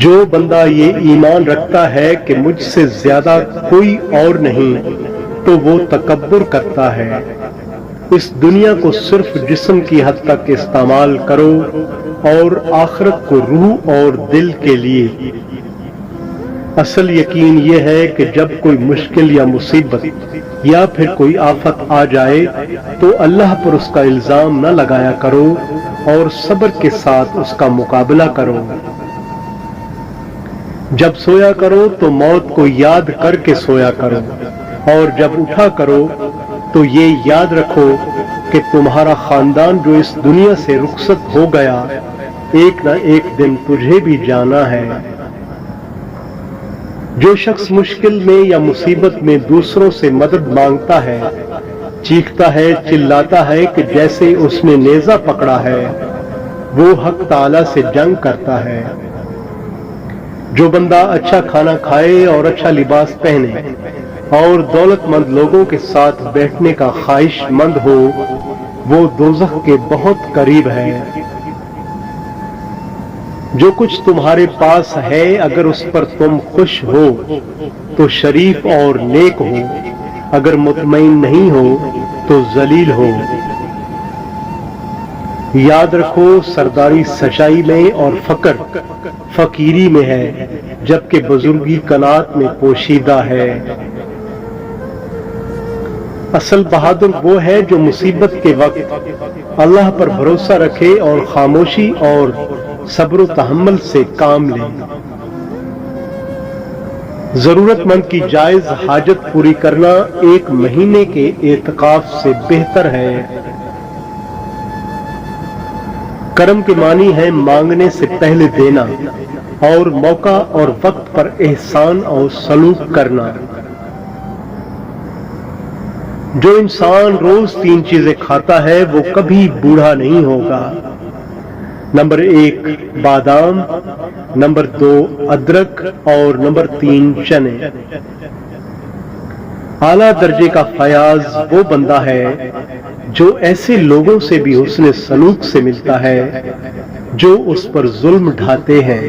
جو بندہ یہ ایمان رکھتا ہے کہ مجھ سے زیادہ کوئی اور نہیں تو وہ تکبر کرتا ہے۔ اس دنیا کو صرف جسم کی حد تک استعمال کرو اور آخرت کو روح اور دل کے لیے۔ اصل یقین یہ ہے کہ جب کوئی مشکل یا مصیبت یا پھر کوئی آفت آ جائے تو اللہ پر اس کا الزام نہ لگایا کرو اور صبر کے ساتھ اس کا مقابلہ کرو۔ جب سویا کرو تو موت کو یاد کر کے سویا کرو، اور جب اٹھا کرو تو یہ یاد رکھو کہ تمہارا خاندان جو اس دنیا سے رخصت ہو گیا، ایک نہ ایک دن تجھے بھی جانا ہے۔ جو شخص مشکل میں یا مصیبت میں دوسروں سے مدد مانگتا ہے، چیختا ہے، چلاتا ہے کہ جیسے اس نے نیزہ پکڑا ہے، وہ حق تعالی سے جنگ کرتا ہے۔ جو بندہ اچھا کھانا کھائے اور اچھا لباس پہنے اور دولت مند لوگوں کے ساتھ بیٹھنے کا خواہش مند ہو، وہ دوزخ کے بہت قریب ہے۔ جو کچھ تمہارے پاس ہے اگر اس پر تم خوش ہو تو شریف اور نیک ہو، اگر مطمئن نہیں ہو تو ذلیل ہو۔ یاد رکھو سرداری سچائی میں اور فقر فقیری میں ہے، جبکہ بزرگی قناعت میں پوشیدہ ہے۔ اصل بہادر وہ ہے جو مصیبت کے وقت اللہ پر بھروسہ رکھے اور خاموشی اور صبر و تحمل سے کام لے۔ ضرورت مند کی جائز حاجت پوری کرنا 1 مہینے کے اعتکاف سے بہتر ہے۔ کرم کے معنی ہے مانگنے سے پہلے دینا اور موقع اور وقت پر احسان اور سلوک کرنا۔ جو انسان روز 3 چیزیں کھاتا ہے وہ کبھی بوڑھا نہیں ہوگا۔ نمبر 1 بادام، نمبر 2 ادرک اور نمبر 3 چنے۔ اعلیٰ درجے کا فیاض وہ بندہ ہے جو ایسے لوگوں سے بھی حسن سلوک سے ملتا ہے جو اس پر ظلم ڈھاتے ہیں۔